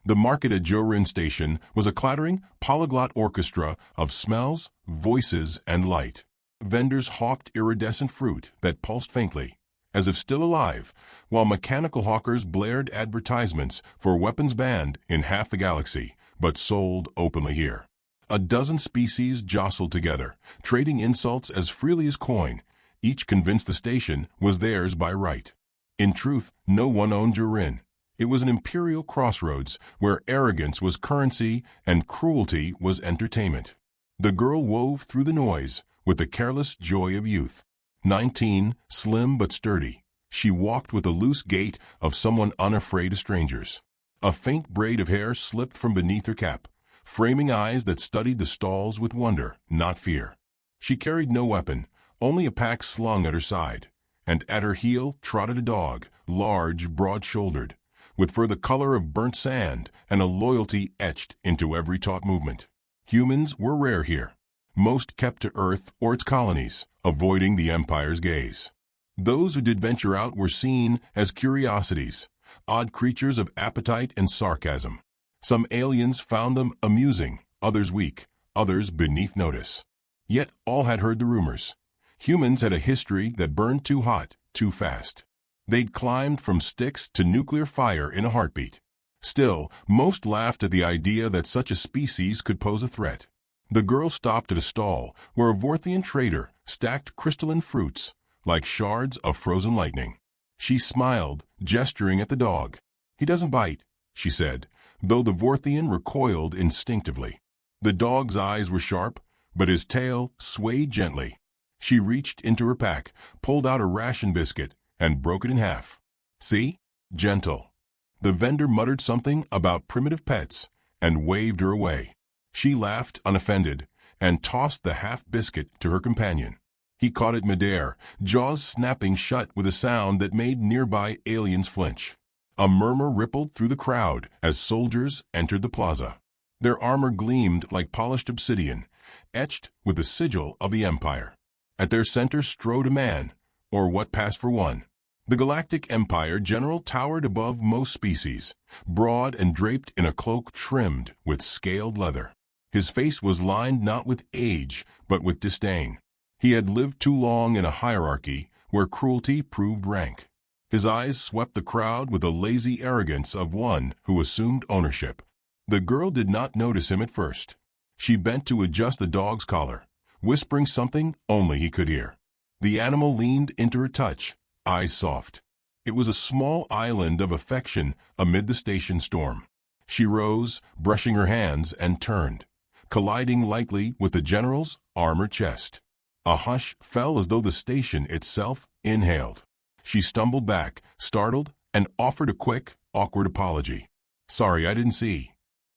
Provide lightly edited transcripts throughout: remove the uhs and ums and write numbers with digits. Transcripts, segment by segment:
The market at Jorin Station was a clattering, polyglot orchestra of smells, voices, and light. Vendors hawked iridescent fruit that pulsed faintly, as if still alive, while mechanical hawkers blared advertisements for weapons banned in half the galaxy, but sold openly here. A dozen species jostled together, trading insults as freely as coin, each convinced the station was theirs by right. In truth, no one owned Jorin. It was an imperial crossroads where arrogance was currency and cruelty was entertainment. The girl wove through the noise with the careless joy of youth. 19, slim but sturdy, she walked with the loose gait of someone unafraid of strangers. A faint braid of hair slipped from beneath her cap, framing eyes that studied the stalls with wonder, not fear. She carried no weapon, only a pack slung at her side, and at her heel trotted a dog, large, broad-shouldered, with fur the color of burnt sand and a loyalty etched into every taut movement. Humans were rare here. Most kept to Earth or its colonies, avoiding the Empire's gaze. Those who did venture out were seen as curiosities, odd creatures of appetite and sarcasm. Some aliens found them amusing, others weak, others beneath notice. Yet all had heard the rumors. Humans had a history that burned too hot, too fast. They'd climbed from sticks to nuclear fire in a heartbeat. Still, most laughed at the idea that such a species could pose a threat. The girl stopped at a stall where a Vorthian trader stacked crystalline fruits, like shards of frozen lightning. She smiled, gesturing at the dog. "He doesn't bite," she said, though the Vorthian recoiled instinctively. The dog's eyes were sharp, but his tail swayed gently. She reached into her pack, pulled out a ration biscuit, and broke it in half. "See? Gentle." The vendor muttered something about primitive pets and waved her away. She laughed, unoffended, and tossed the half-biscuit to her companion. He caught it midair, jaws snapping shut with a sound that made nearby aliens flinch. A murmur rippled through the crowd as soldiers entered the plaza. Their armor gleamed like polished obsidian, etched with the sigil of the Empire. At their center strode a man, or what passed for one. The Galactic Empire general towered above most species, broad and draped in a cloak trimmed with scaled leather. His face was lined not with age, but with disdain. He had lived too long in a hierarchy where cruelty proved rank. His eyes swept the crowd with the lazy arrogance of one who assumed ownership. The girl did not notice him at first. She bent to adjust the dog's collar, whispering something only he could hear. The animal leaned into her touch, eyes soft. It was a small island of affection amid the station storm. She rose, brushing her hands, and turned, colliding lightly with the general's armored chest. A hush fell as though the station itself inhaled. She stumbled back, startled, and offered a quick, awkward apology. "Sorry, I didn't see."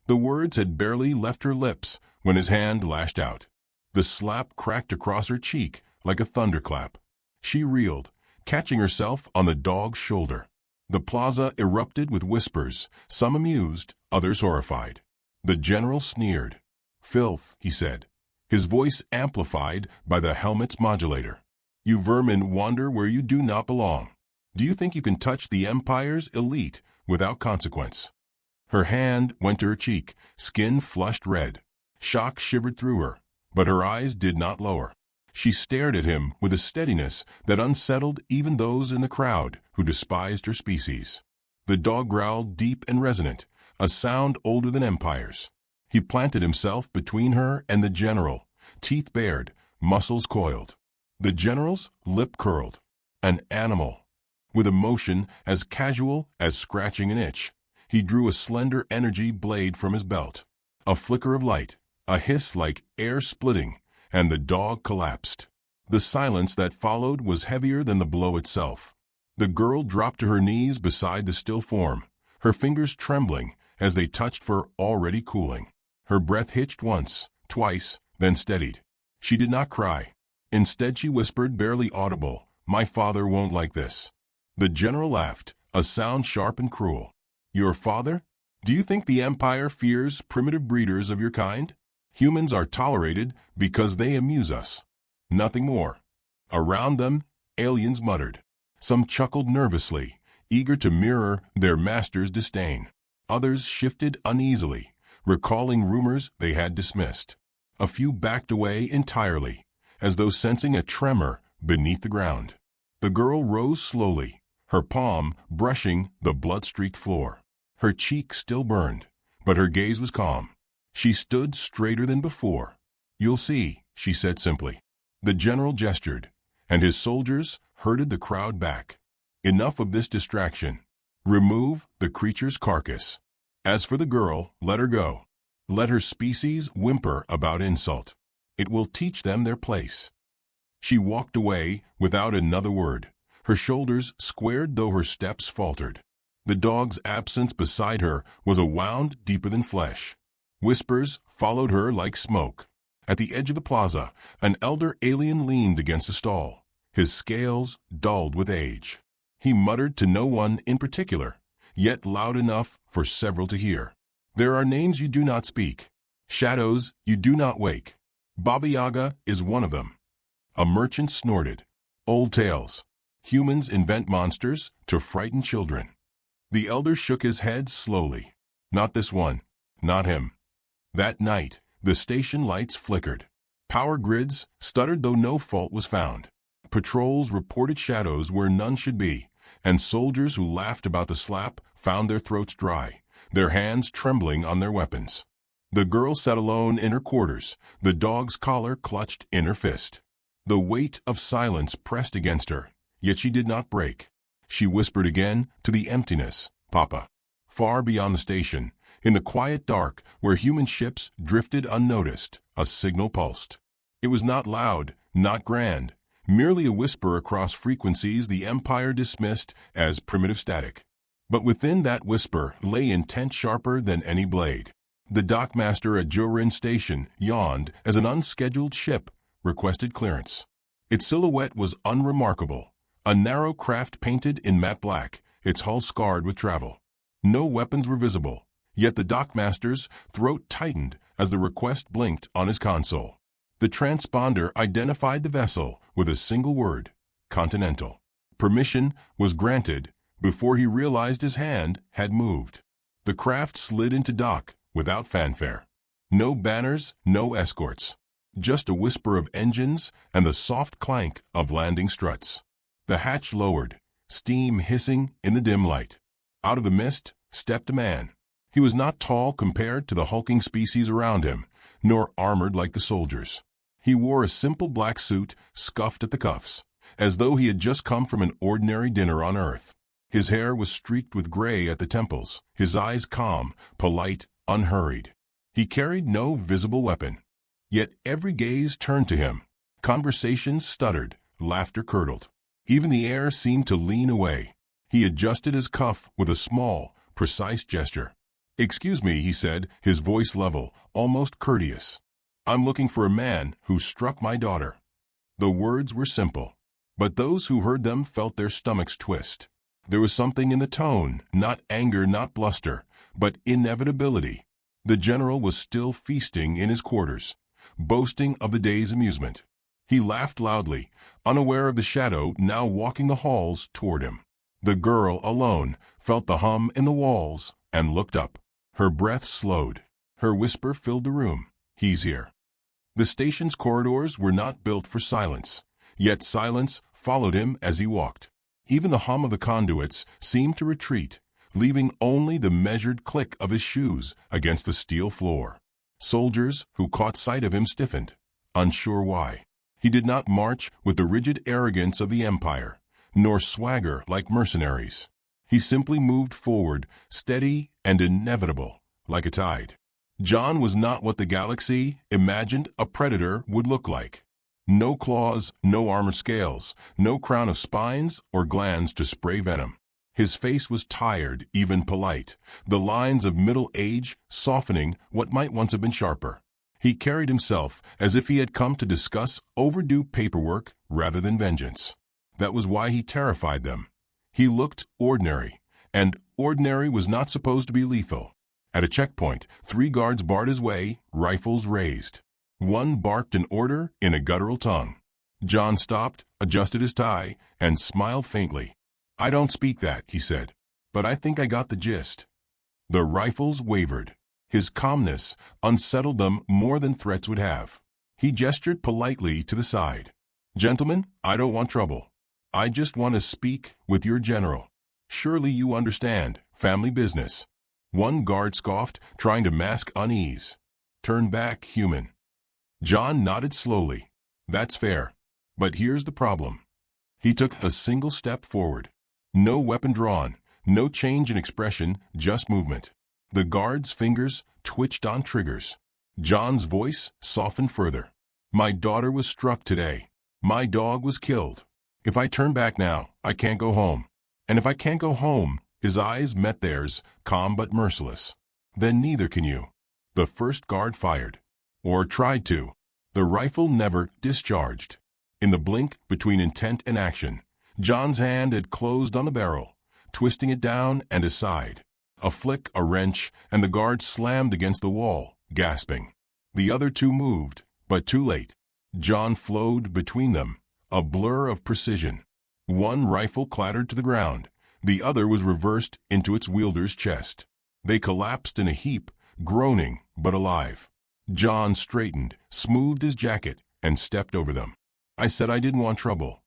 The words had barely left her lips when his hand lashed out. The slap cracked across her cheek like a thunderclap. She reeled, catching herself on the dog's shoulder. The plaza erupted with whispers, some amused, others horrified. The general sneered. "Filth," he said, his voice amplified by the helmet's modulator. "You vermin wander where you do not belong. Do you think you can touch the Empire's elite without consequence?" Her hand went to her cheek, skin flushed red. Shock shivered through her, but her eyes did not lower. She stared at him with a steadiness that unsettled even those in the crowd who despised her species. The dog growled deep and resonant, a sound older than empires. He planted himself between her and the general, teeth bared, muscles coiled. The general's lip curled. An animal. With a motion as casual as scratching an itch, he drew a slender energy blade from his belt. A flicker of light, a hiss like air splitting, and the dog collapsed. The silence that followed was heavier than the blow itself. The girl dropped to her knees beside the still form, her fingers trembling as they touched fur already cooling. Her breath hitched once, twice, then steadied. She did not cry. Instead she whispered, barely audible, "My father won't like this." The general laughed, a sound sharp and cruel. "Your father? Do you think the Empire fears primitive breeders of your kind? Humans are tolerated because they amuse us. Nothing more." Around them, aliens muttered. Some chuckled nervously, eager to mirror their master's disdain. Others shifted uneasily, recalling rumors they had dismissed. A few backed away entirely, as though sensing a tremor beneath the ground. The girl rose slowly, her palm brushing the blood-streaked floor. Her cheek still burned, but her gaze was calm. She stood straighter than before. "You'll see," she said simply. The general gestured, and his soldiers herded the crowd back. "Enough of this distraction. Remove the creature's carcass. As for the girl, let her go. Let her species whimper about insult. It will teach them their place." She walked away without another word, her shoulders squared though her steps faltered. The dog's absence beside her was a wound deeper than flesh. Whispers followed her like smoke. At the edge of the plaza, an elder alien leaned against a stall, his scales dulled with age. He muttered to no one in particular, yet loud enough for several to hear. "There are names you do not speak, shadows you do not wake. Baba Yaga is one of them." A merchant snorted. "Old tales. Humans invent monsters to frighten children." The elder shook his head slowly. "Not this one. Not him." That night, the station lights flickered. Power grids stuttered though no fault was found. Patrols reported shadows where none should be, and soldiers who laughed about the slap found their throats dry, their hands trembling on their weapons. The girl sat alone in her quarters, the dog's collar clutched in her fist. The weight of silence pressed against her, yet she did not break. She whispered again to the emptiness, "Papa." Far beyond the station, in the quiet dark where human ships drifted unnoticed, a signal pulsed. It was not loud, not grand, merely a whisper across frequencies the Empire dismissed as primitive static. But within that whisper lay intent sharper than any blade. The dockmaster at Jorin Station yawned as an unscheduled ship requested clearance. Its silhouette was unremarkable, a narrow craft painted in matte black, its hull scarred with travel. No weapons were visible, yet the dockmaster's throat tightened as the request blinked on his console. The transponder identified the vessel with a single word, Continental. Permission was granted before he realized his hand had moved. The craft slid into dock without fanfare. No banners, no escorts. Just a whisper of engines and the soft clank of landing struts. The hatch lowered, steam hissing in the dim light. Out of the mist stepped a man. He was not tall compared to the hulking species around him, nor armored like the soldiers. He wore a simple black suit scuffed at the cuffs, as though he had just come from an ordinary dinner on Earth. His hair was streaked with gray at the temples, his eyes calm, polite, unhurried. He carried no visible weapon. Yet every gaze turned to him. Conversations stuttered, laughter curdled. Even the air seemed to lean away. He adjusted his cuff with a small, precise gesture. "Excuse me," he said, his voice level, almost courteous. "I'm looking for a man who struck my daughter." The words were simple, but those who heard them felt their stomachs twist. There was something in the tone, not anger, not bluster, but inevitability. The general was still feasting in his quarters, boasting of the day's amusement. He laughed loudly, unaware of the shadow now walking the halls toward him. The girl, alone, felt the hum in the walls and looked up. Her breath slowed. Her whisper filled the room. "He's here." The station's corridors were not built for silence, yet silence followed him as he walked. Even the hum of the conduits seemed to retreat, leaving only the measured click of his shoes against the steel floor. Soldiers who caught sight of him stiffened, unsure why. He did not march with the rigid arrogance of the Empire, nor swagger like mercenaries. He simply moved forward, steady and inevitable, like a tide. John was not what the galaxy imagined a predator would look like. No claws, no armored scales, no crown of spines or glands to spray venom. His face was tired, even polite, the lines of middle age softening what might once have been sharper. He carried himself as if he had come to discuss overdue paperwork rather than vengeance. That was why he terrified them. He looked ordinary, and ordinary was not supposed to be lethal. At a checkpoint, 3 guards barred his way, rifles raised. One barked an order in a guttural tongue. John stopped, adjusted his tie, and smiled faintly. "I don't speak that," he said, "but I think I got the gist." The rifles wavered. His calmness unsettled them more than threats would have. He gestured politely to the side. "Gentlemen, I don't want trouble. I just want to speak with your general. Surely you understand, family business." One guard scoffed, trying to mask unease. "Turn back, human." John nodded slowly. "That's fair. But here's the problem." He took a single step forward. No weapon drawn, no change in expression, just movement. The guard's fingers twitched on triggers. John's voice softened further. "My daughter was struck today. My dog was killed. If I turn back now, I can't go home. And if I can't go home," his eyes met theirs, calm but merciless, "then neither can you." The first guard fired. Or tried to. The rifle never discharged. In the blink between intent and action, John's hand had closed on the barrel, twisting it down and aside. A flick, a wrench, and the guard slammed against the wall, gasping. The other two moved, but too late. John flowed between them, a blur of precision. One rifle clattered to the ground. The other was reversed into its wielder's chest. They collapsed in a heap, groaning but alive. John straightened, smoothed his jacket, and stepped over them. "I said I didn't want trouble."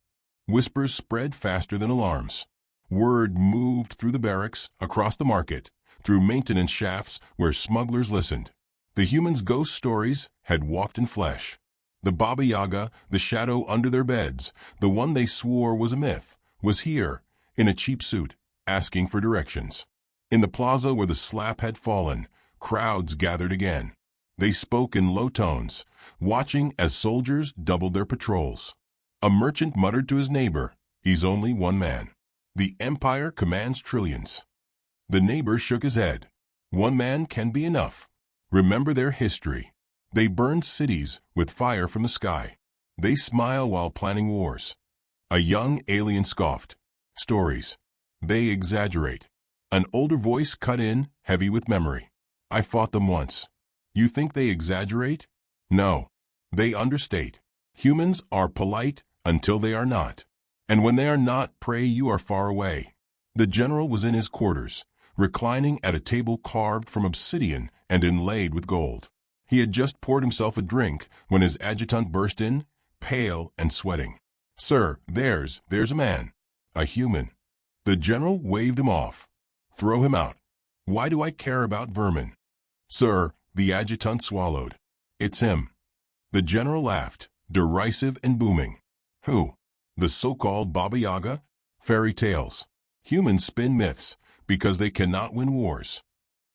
Whispers spread faster than alarms. Word moved through the barracks, across the market, through maintenance shafts where smugglers listened. The humans' ghost stories had walked in flesh. The Baba Yaga, the shadow under their beds, the one they swore was a myth, was here, in a cheap suit, asking for directions. In the plaza where the slap had fallen, crowds gathered again. They spoke in low tones, watching as soldiers doubled their patrols. A merchant muttered to his neighbor, "He's only one man. The empire commands trillions." The neighbor shook his head. "One man can be enough. Remember their history. They burned cities with fire from the sky. They smile while planning wars." A young alien scoffed. "Stories. They exaggerate." An older voice cut in, heavy with memory. "I fought them once. You think they exaggerate? No. They understate. Humans are polite until they are not. And when they are not, pray you are far away." The general was in his quarters, reclining at a table carved from obsidian and inlaid with gold. He had just poured himself a drink when his adjutant burst in, pale and sweating. "Sir, there's a man. A human." The general waved him off. "Throw him out. Why do I care about vermin?" "Sir," the adjutant swallowed. "It's him." The general laughed, derisive and booming. "Who? The so-called Baba Yaga? Fairy tales. Humans spin myths because they cannot win wars."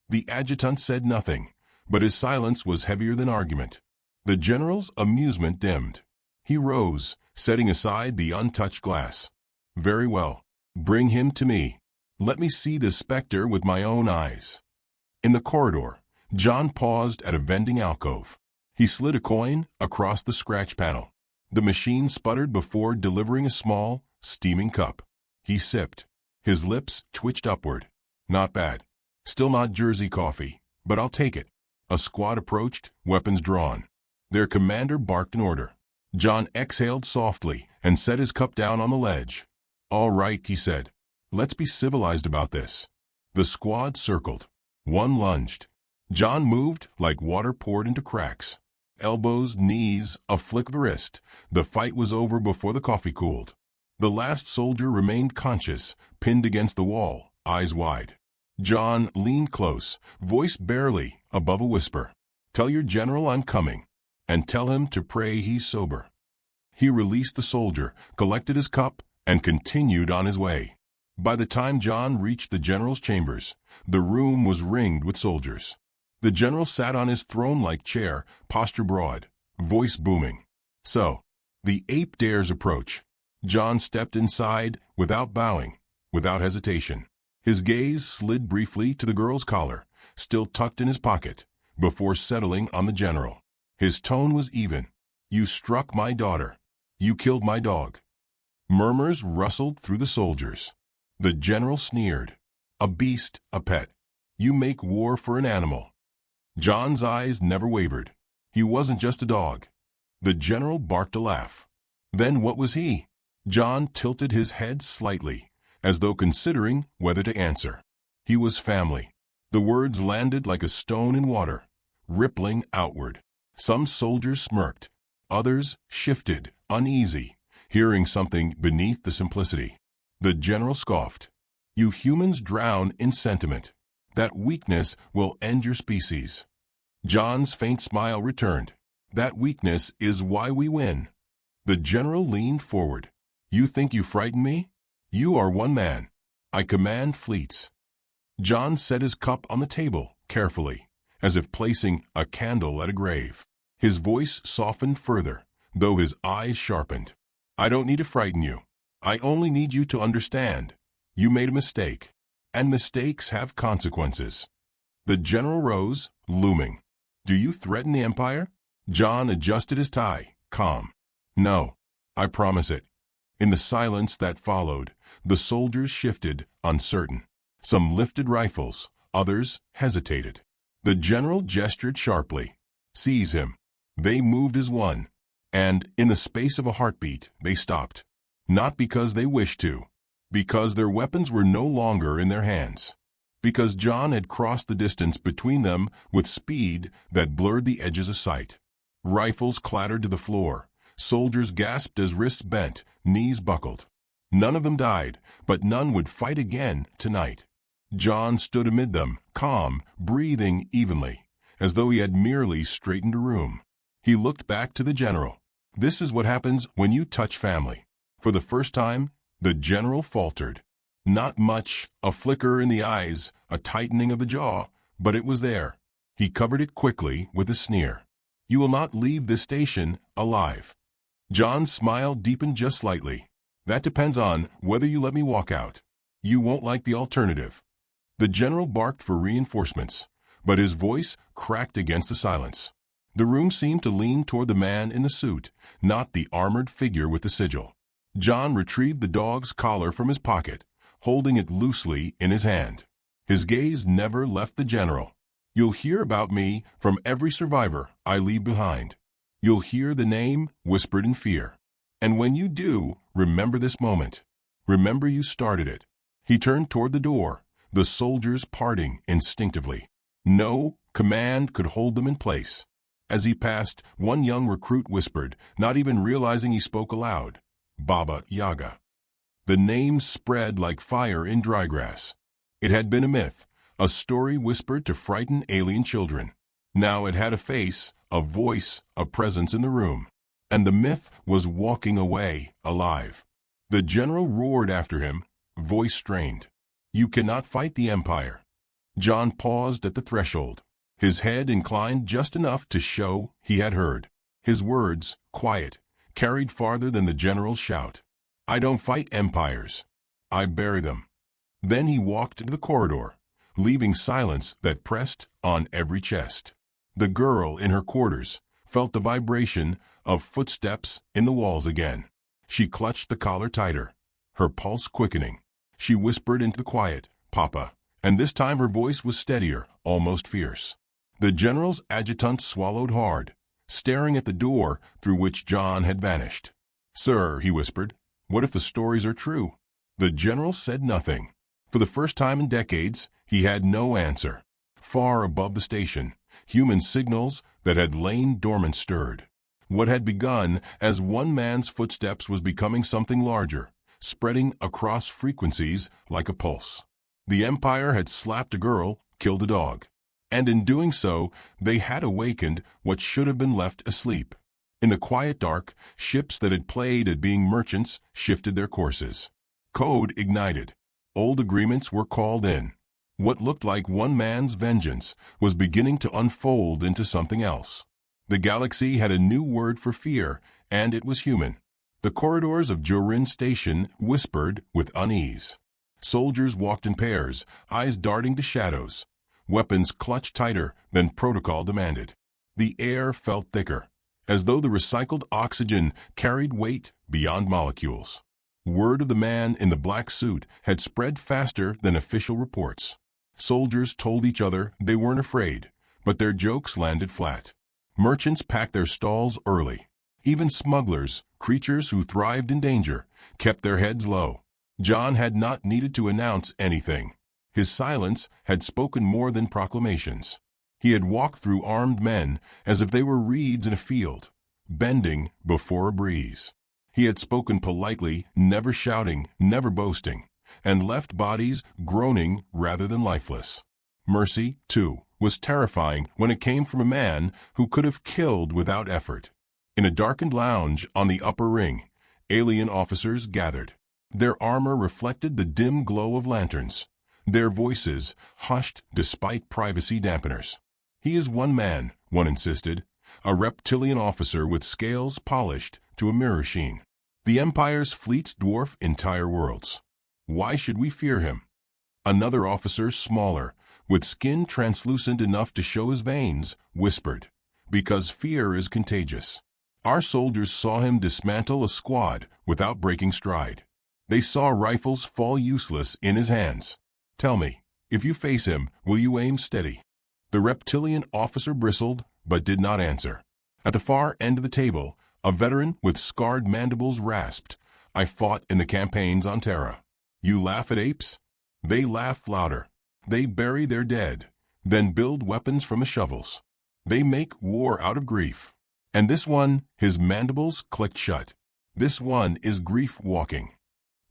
The adjutant said nothing, but his silence was heavier than argument. The general's amusement dimmed. He rose, setting aside the untouched glass. "Very well. Bring him to me. Let me see the specter with my own eyes." In the corridor, John paused at a vending alcove. He slid a coin across the scratch panel. The machine sputtered before delivering a small, steaming cup. He sipped. His lips twitched upward. "Not bad. Still not Jersey coffee, but I'll take it." A squad approached, weapons drawn. Their commander barked an order. John exhaled softly and set his cup down on the ledge. "All right," he said. "Let's be civilized about this." The squad circled. One lunged. John moved like water poured into cracks. Elbows, knees, a flick of the wrist. The fight was over before the coffee cooled. The last soldier remained conscious, pinned against the wall, eyes wide. John leaned close, voice barely above a whisper. "Tell your general I'm coming, and tell him to pray he's sober." He released the soldier, collected his cup, and continued on his way. By the time John reached the general's chambers, the room was ringed with soldiers. The general sat on his throne-like chair, posture broad, voice booming. "So, the ape dares approach." John stepped inside without bowing, without hesitation. His gaze slid briefly to the girl's collar, still tucked in his pocket, before settling on the general. His tone was even. "You struck my daughter. You killed my dog." Murmurs rustled through the soldiers. The general sneered. "A beast, a pet. You make war for an animal." John's eyes never wavered. He wasn't just a dog. The general barked a laugh. Then what was he? John tilted his head slightly, as though considering whether to answer. He was family. The words landed like a stone in water, rippling outward. Some soldiers smirked. Others shifted, uneasy, hearing something beneath the simplicity. The general scoffed. You humans drown in sentiment. That weakness will end your species. John's faint smile returned. That weakness is why we win. The general leaned forward. You think you frighten me? You are one man. I command fleets. John set his cup on the table, carefully, as if placing a candle at a grave. His voice softened further, though his eyes sharpened. I don't need to frighten you. I only need you to understand. You made a mistake, and mistakes have consequences. The general rose, looming. Do you threaten the Empire? John adjusted his tie, calm. No, I promise it. In the silence that followed, the soldiers shifted, uncertain. Some lifted rifles, others hesitated. The general gestured sharply. Seize him. They moved as one, and in the space of a heartbeat, they stopped. Not because they wished to, because their weapons were no longer in their hands. Because John had crossed the distance between them with speed that blurred the edges of sight. Rifles clattered to the floor. Soldiers gasped as wrists bent, knees buckled. None of them died, but none would fight again tonight. John stood amid them, calm, breathing evenly, as though he had merely straightened a room. He looked back to the general. This is what happens when you touch family. For the first time, the general faltered. Not much, a flicker in the eyes, a tightening of the jaw, but it was there. He covered it quickly with a sneer. You will not leave this station alive. John's smile deepened just slightly. That depends on whether you let me walk out. You won't like the alternative. The general barked for reinforcements, but his voice cracked against the silence. The room seemed to lean toward the man in the suit, not the armored figure with the sigil. John retrieved the dog's collar from his pocket, holding it loosely in his hand. His gaze never left the general. You'll hear about me from every survivor I leave behind. You'll hear the name whispered in fear. And when you do, remember this moment. Remember you started it. He turned toward the door, the soldiers parting instinctively. No command could hold them in place. As he passed, one young recruit whispered, not even realizing he spoke aloud, Baba Yaga. The name spread like fire in dry grass. It had been a myth, a story whispered to frighten alien children. Now it had a face, a voice, a presence in the room. And the myth was walking away, alive. The general roared after him, voice strained. You cannot fight the Empire. John paused at the threshold, his head inclined just enough to show he had heard. His words, quiet, carried farther than the general's shout. I don't fight empires. I bury them. Then he walked into the corridor, leaving silence that pressed on every chest. The girl in her quarters felt the vibration of footsteps in the walls again. She clutched the collar tighter, her pulse quickening. She whispered into the quiet, Papa, and this time her voice was steadier, almost fierce. The general's adjutant swallowed hard, staring at the door through which John had vanished. Sir, he whispered, what if the stories are true? The general said nothing. For the first time in decades, he had no answer. Far above the station, human signals that had lain dormant stirred. What had begun as one man's footsteps was becoming something larger, spreading across frequencies like a pulse. The Empire had slapped a girl, killed a dog. And in doing so, they had awakened what should have been left asleep. In the quiet dark, ships that had played at being merchants shifted their courses. Code ignited. Old agreements were called in. What looked like one man's vengeance was beginning to unfold into something else. The galaxy had a new word for fear, and it was human. The corridors of Jorin Station whispered with unease. Soldiers walked in pairs, eyes darting to shadows. Weapons clutched tighter than protocol demanded. The air felt thicker, as though the recycled oxygen carried weight beyond molecules. Word of the man in the black suit had spread faster than official reports. Soldiers told each other they weren't afraid, but their jokes landed flat. Merchants packed their stalls early. Even smugglers, creatures who thrived in danger, kept their heads low. John had not needed to announce anything. His silence had spoken more than proclamations. He had walked through armed men as if they were reeds in a field, bending before a breeze. He had spoken politely, never shouting, never boasting, and left bodies groaning rather than lifeless. Mercy, too, was terrifying when it came from a man who could have killed without effort. In a darkened lounge on the upper ring, alien officers gathered. Their armor reflected the dim glow of lanterns. Their voices hushed despite privacy dampeners. "He is one man," one insisted, a reptilian officer with scales polished to a mirror sheen. "The Empire's fleets dwarf entire worlds. Why should we fear him?" Another officer, smaller, with skin translucent enough to show his veins, whispered, "Because fear is contagious." Our soldiers saw him dismantle a squad without breaking stride. They saw rifles fall useless in his hands. "Tell me, if you face him, will you aim steady?" The reptilian officer bristled, but did not answer. At the far end of the table, a veteran with scarred mandibles rasped, "I fought in the campaigns on Terra." "You laugh at apes? They laugh louder. They bury their dead, then build weapons from the shovels. They make war out of grief. And this one," his mandibles clicked shut, "this one is grief walking."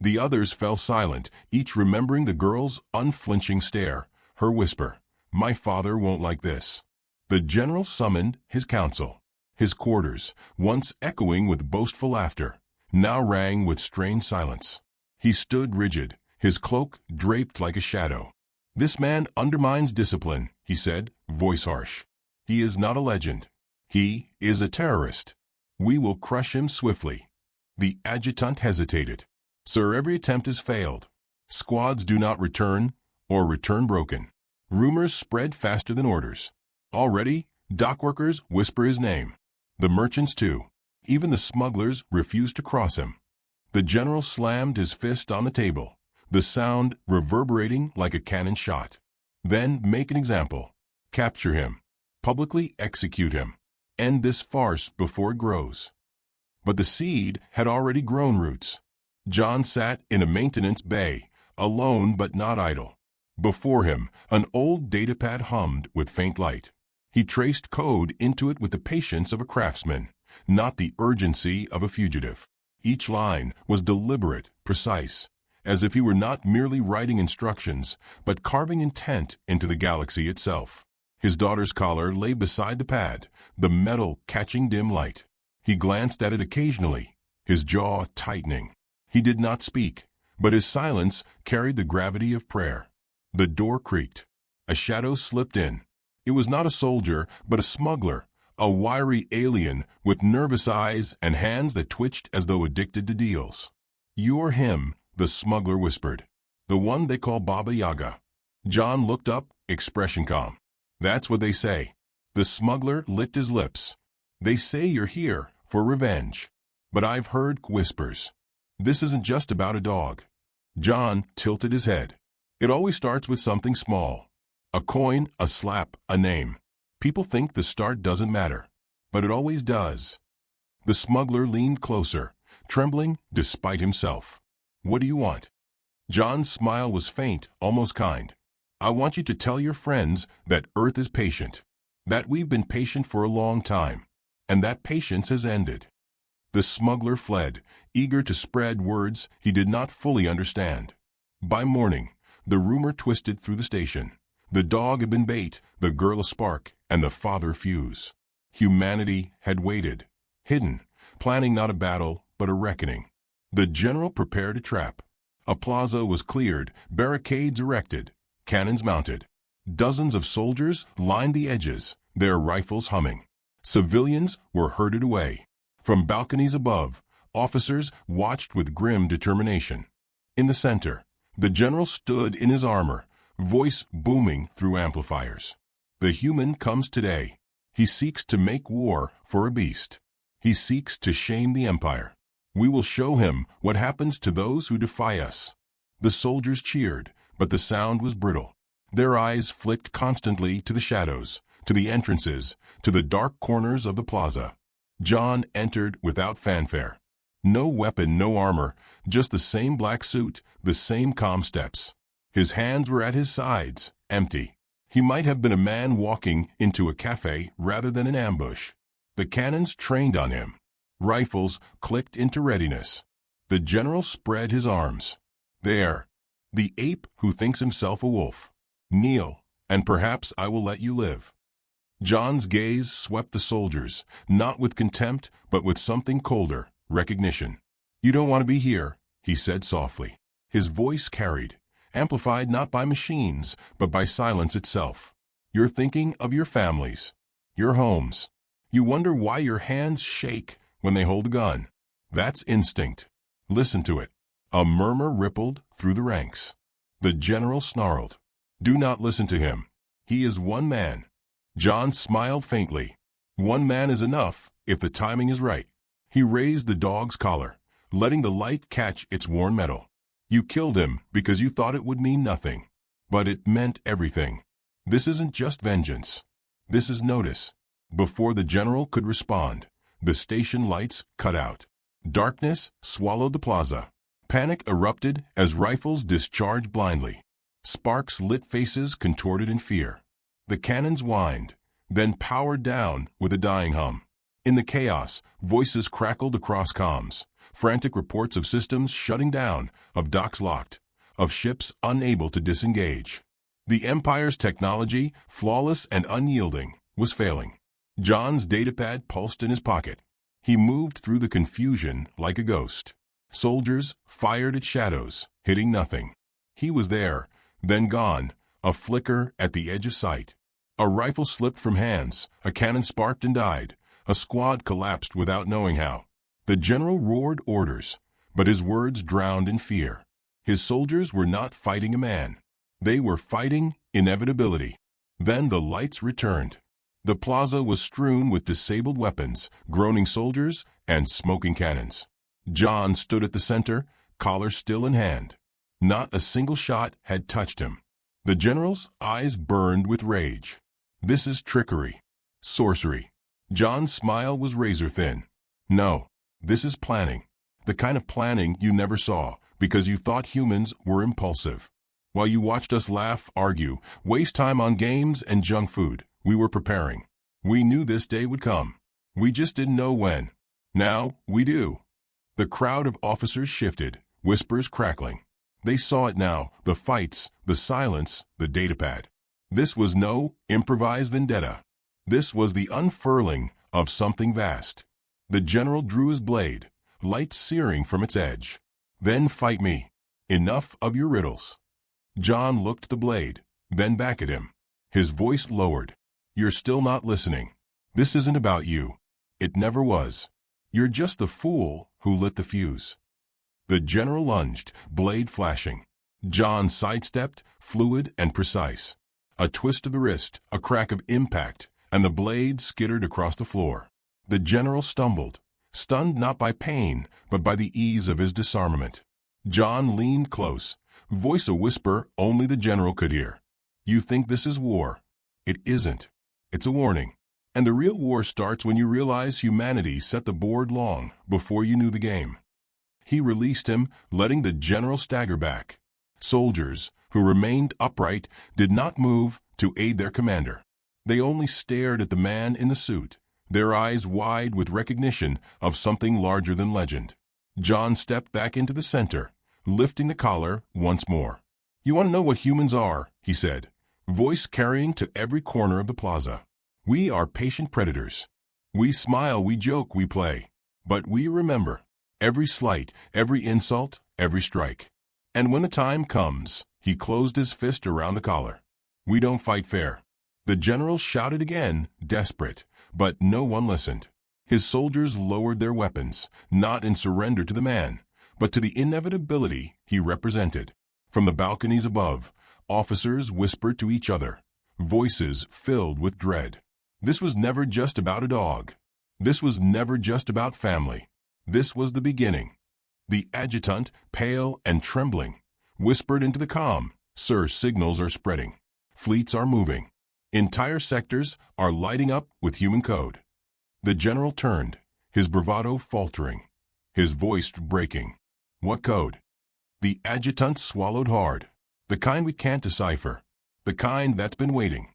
The others fell silent, each remembering the girl's unflinching stare, her whisper, "My father won't like this." The general summoned his council. His quarters, once echoing with boastful laughter, now rang with strained silence. He stood rigid, his cloak draped like a shadow. "This man undermines discipline," he said, voice harsh. "He is not a legend. He is a terrorist. We will crush him swiftly." The adjutant hesitated. "Sir, every attempt has failed. Squads do not return, or return broken. Rumors spread faster than orders. Already, dockworkers whisper his name. The merchants too. Even the smugglers refuse to cross him." The general slammed his fist on the table, the sound reverberating like a cannon shot. "Then make an example. Capture him. Publicly execute him. End this farce before it grows." But the seed had already grown roots. John sat in a maintenance bay, alone but not idle. Before him, an old datapad hummed with faint light. He traced code into it with the patience of a craftsman, not the urgency of a fugitive. Each line was deliberate, precise, as if he were not merely writing instructions, but carving intent into the galaxy itself. His daughter's collar lay beside the pad, the metal catching dim light. He glanced at it occasionally, his jaw tightening. He did not speak, but his silence carried the gravity of prayer. The door creaked. A shadow slipped in. It was not a soldier, but a smuggler, a wiry alien with nervous eyes and hands that twitched as though addicted to deals. "You're him," the smuggler whispered. "The one they call Baba Yaga." John looked up, expression calm. "That's what they say." The smuggler licked his lips. "They say you're here for revenge. But I've heard whispers. This isn't just about a dog." John tilted his head. "It always starts with something small. A coin, a slap, a name. People think the start doesn't matter, but it always does." The smuggler leaned closer, trembling despite himself. "What do you want?" John's smile was faint, almost kind. "I want you to tell your friends that Earth is patient, that we've been patient for a long time, and that patience has ended." The smuggler fled, eager to spread words he did not fully understand. By morning, the rumor twisted through the station. The dog had been bait, the girl a spark, and the father fuse. Humanity had waited, hidden, planning not a battle, but a reckoning. The general prepared a trap. A plaza was cleared, barricades erected, cannons mounted. Dozens of soldiers lined the edges, their rifles humming. Civilians were herded away. From balconies above, officers watched with grim determination. In the center, the general stood in his armor, voice booming through amplifiers. "The human comes today. He seeks to make war for a beast. He seeks to shame the Empire. We will show him what happens to those who defy us." The soldiers cheered, but the sound was brittle. Their eyes flicked constantly to the shadows, to the entrances, to the dark corners of the plaza. John entered without fanfare. No weapon, no armor, just the same black suit, the same calm steps. His hands were at his sides, empty. He might have been a man walking into a cafe rather than an ambush. The cannons trained on him. Rifles clicked into readiness. The general spread his arms. There. The ape who thinks himself a wolf. Kneel, and perhaps I will let you live. John's gaze swept the soldiers, not with contempt, but with something colder, recognition. You don't want to be here, he said softly. His voice carried, amplified not by machines, but by silence itself. You're thinking of your families, your homes. You wonder why your hands shake when they hold a gun. That's instinct. Listen to it. A murmur rippled through the ranks. The general snarled. Do not listen to him. He is one man. John smiled faintly. One man is enough if the timing is right. He raised the dog's collar, letting the light catch its worn metal. You killed him because you thought it would mean nothing. But it meant everything. This isn't just vengeance. This is notice. Before the general could respond, the station lights cut out. Darkness swallowed the plaza. Panic erupted as rifles discharged blindly. Sparks lit faces contorted in fear. The cannons whined, then powered down with a dying hum. In the chaos, voices crackled across comms. Frantic reports of systems shutting down, of docks locked, of ships unable to disengage. The Empire's technology, flawless and unyielding, was failing. John's datapad pulsed in his pocket. He moved through the confusion like a ghost. Soldiers fired at shadows, hitting nothing. He was there, then gone, a flicker at the edge of sight. A rifle slipped from hands, a cannon sparked and died. A squad collapsed without knowing how. The general roared orders, but his words drowned in fear. His soldiers were not fighting a man. They were fighting inevitability. Then the lights returned. The plaza was strewn with disabled weapons, groaning soldiers, and smoking cannons. John stood at the center, collar still in hand. Not a single shot had touched him. The general's eyes burned with rage. This is trickery. Sorcery. John's smile was razor-thin. No, this is planning. The kind of planning you never saw, because you thought humans were impulsive. While you watched us laugh, argue, waste time on games and junk food, we were preparing. We knew this day would come. We just didn't know when. Now, we do. The crowd of officers shifted, whispers crackling. They saw it now, the fights, the silence, the datapad. This was no improvised vendetta. This was the unfurling of something vast. The general drew his blade, light searing from its edge. Then fight me. Enough of your riddles. John looked at the blade, then back at him. His voice lowered. You're still not listening. This isn't about you. It never was. You're just the fool who lit the fuse. The general lunged, blade flashing. John sidestepped, fluid and precise. A twist of the wrist, a crack of impact, and the blade skittered across the floor. The general stumbled, stunned not by pain, but by the ease of his disarmament. John leaned close, voice a whisper only the general could hear. You think this is war? It isn't. It's a warning. And the real war starts when you realize humanity set the board long before you knew the game. He released him, letting the general stagger back. Soldiers, who remained upright, did not move to aid their commander. They only stared at the man in the suit, their eyes wide with recognition of something larger than legend. John stepped back into the center, lifting the collar once more. You want to know what humans are, he said, voice carrying to every corner of the plaza. We are patient predators. We smile, we joke, we play. But we remember. Every slight, every insult, every strike. And when the time comes, he closed his fist around the collar. We don't fight fair. The general shouted again, desperate, but no one listened. His soldiers lowered their weapons, not in surrender to the man, but to the inevitability he represented. From the balconies above, officers whispered to each other, voices filled with dread. This was never just about a dog. This was never just about family. This was the beginning. The adjutant, pale and trembling, whispered into the comm, Sir, signals are spreading. Fleets are moving. Entire sectors are lighting up with human code. The general turned, his bravado faltering, his voice breaking. What code? The adjutant swallowed hard. The kind we can't decipher. The kind that's been waiting.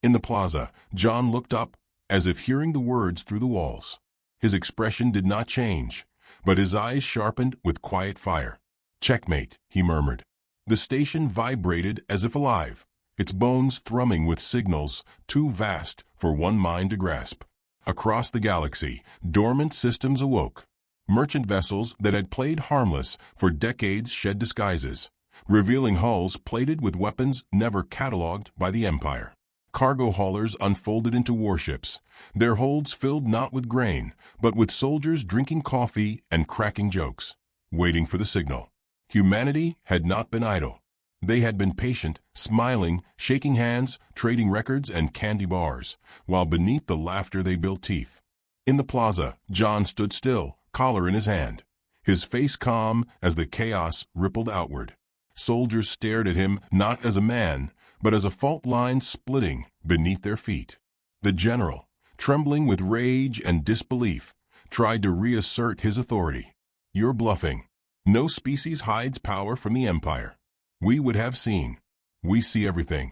In the plaza, John looked up, as if hearing the words through the walls. His expression did not change, but his eyes sharpened with quiet fire. "Checkmate," he murmured. The station vibrated as if alive, its bones thrumming with signals too vast for one mind to grasp. Across the galaxy, dormant systems awoke. Merchant vessels that had played harmless for decades shed disguises, revealing hulls plated with weapons never catalogued by the Empire. Cargo haulers unfolded into warships, their holds filled not with grain, but with soldiers drinking coffee and cracking jokes, waiting for the signal. Humanity had not been idle. They had been patient, smiling, shaking hands, trading records and candy bars, while beneath the laughter they built teeth. In the plaza, John stood still, collar in his hand, his face calm as the chaos rippled outward. Soldiers stared at him not as a man, but as a fault line splitting beneath their feet. The general, trembling with rage and disbelief, tried to reassert his authority. "You're bluffing. No species hides power from the Empire. We would have seen. We see everything."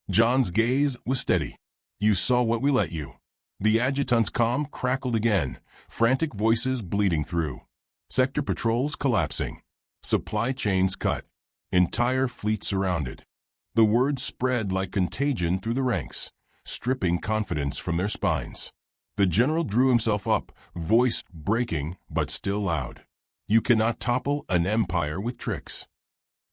John's gaze was steady. "You saw what we let you." The adjutant's comm crackled again, frantic voices bleeding through. Sector patrols collapsing. Supply chains cut. Entire fleet surrounded. The word spread like contagion through the ranks, stripping confidence from their spines. The general drew himself up, voice breaking but still loud. "You cannot topple an empire with tricks."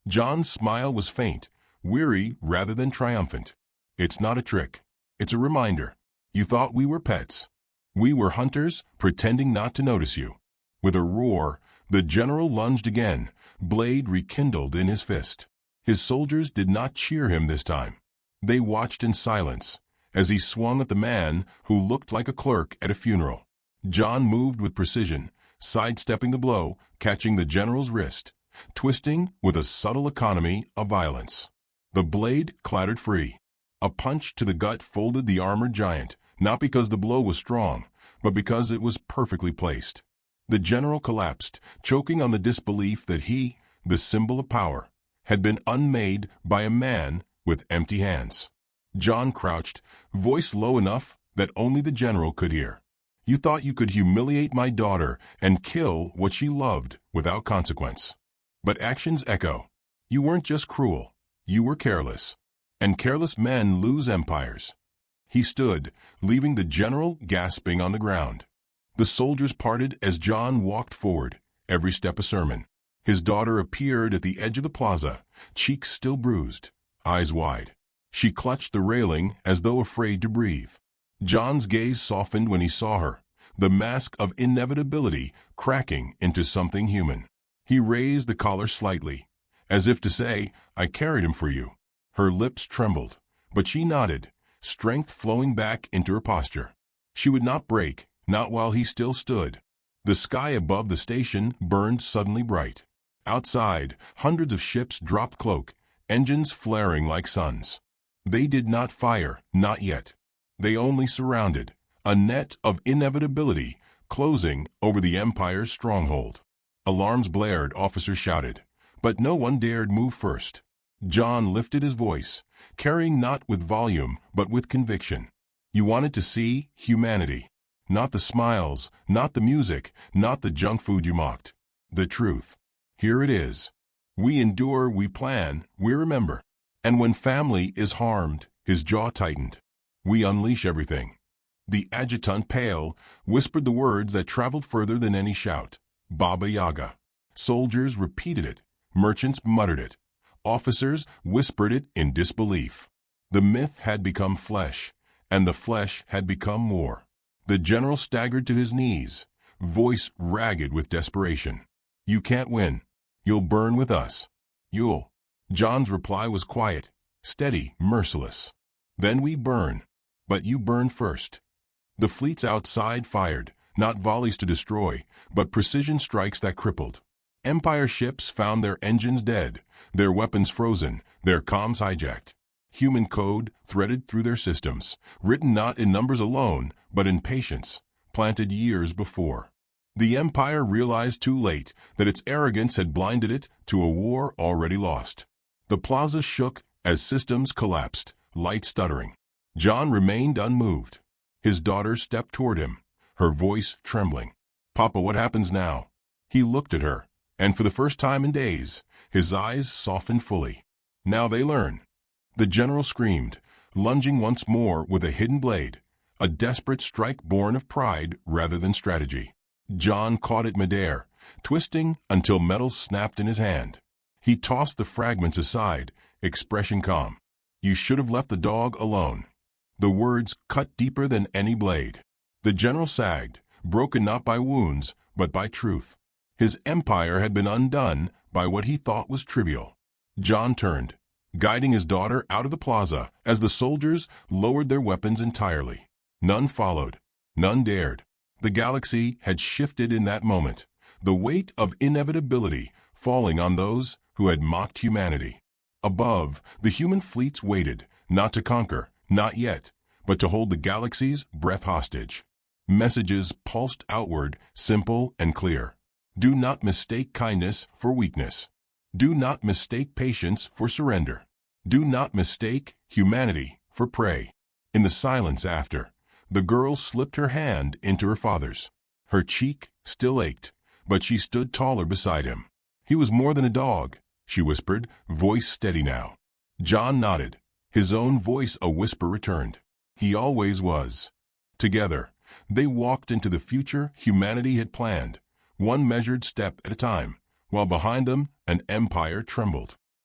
John's smile was faint, weary rather than triumphant. "It's not a trick. It's a reminder. You thought we were pets. We were hunters, pretending not to notice you." With a roar, the general lunged again, blade rekindled in his fist. His soldiers did not cheer him this time. They watched in silence, as he swung at the man who looked like a clerk at a funeral. John moved with precision, sidestepping the blow, catching the general's wrist, twisting with a subtle economy of violence. The blade clattered free. A punch to the gut folded the armored giant, not because the blow was strong, but because it was perfectly placed. The general collapsed, choking on the disbelief that he, the symbol of power, had been unmade by a man with empty hands. John crouched, voice low enough that only the general could hear. "You thought you could humiliate my daughter and kill what she loved without consequence. But actions echo. You weren't just cruel. You were careless. And careless men lose empires." He stood, leaving the general gasping on the ground. The soldiers parted as John walked forward, every step a sermon. His daughter appeared at the edge of the plaza, cheeks still bruised, eyes wide. She clutched the railing as though afraid to breathe. John's gaze softened when he saw her, the mask of inevitability cracking into something human. He raised the collar slightly, as if to say, "I carried him for you." Her lips trembled, but she nodded, strength flowing back into her posture. She would not break, not while he still stood. The sky above the station burned suddenly bright. Outside, hundreds of ships dropped cloak, engines flaring like suns. They did not fire, not yet. They only surrounded, a net of inevitability closing over the Empire's stronghold. Alarms blared, officers shouted, but no one dared move first. John lifted his voice, carrying not with volume but with conviction. "You wanted to see humanity. Not the smiles, not the music, not the junk food you mocked. The truth. Here it is. We endure, we plan, we remember. And when family is harmed," his jaw tightened, "we unleash everything." The adjutant, pale, whispered the words that traveled further than any shout. "Baba Yaga." Soldiers repeated it. Merchants muttered it. Officers whispered it in disbelief. The myth had become flesh, and the flesh had become war. The general staggered to his knees, voice ragged with desperation. "You can't win. You'll burn with us. You'll." John's reply was quiet, steady, merciless. "Then we burn. But you burn first." The fleets outside fired, not volleys to destroy, but precision strikes that crippled. Empire ships found their engines dead, their weapons frozen, their comms hijacked. Human code threaded through their systems, written not in numbers alone, but in patience, planted years before. The Empire realized too late that its arrogance had blinded it to a war already lost. The plaza shook as systems collapsed, light stuttering. John remained unmoved. His daughter stepped toward him, her voice trembling. "Papa, what happens now?" He looked at her, and for the first time in days, his eyes softened fully. "Now they learn." The general screamed, lunging once more with a hidden blade, a desperate strike born of pride rather than strategy. John caught it midair, twisting until metal snapped in his hand. He tossed the fragments aside, expression calm. "You should have left the dog alone." The words cut deeper than any blade. The general sagged, broken not by wounds, but by truth. His empire had been undone by what he thought was trivial. John turned, guiding his daughter out of the plaza as the soldiers lowered their weapons entirely. None followed. None dared. The galaxy had shifted in that moment, the weight of inevitability falling on those who had mocked humanity. Above, the human fleets waited, not to conquer, not yet, but to hold the galaxy's breath hostage. Messages pulsed outward, simple and clear. Do not mistake kindness for weakness. Do not mistake patience for surrender. Do not mistake humanity for prey. In the silence after, the girl slipped her hand into her father's. Her cheek still ached, but she stood taller beside him. "He was more than a dog," she whispered, voice steady now. John nodded. His own voice a whisper returned. "He always was." Together, they walked into the future humanity had planned, one measured step at a time, while behind them an empire trembled.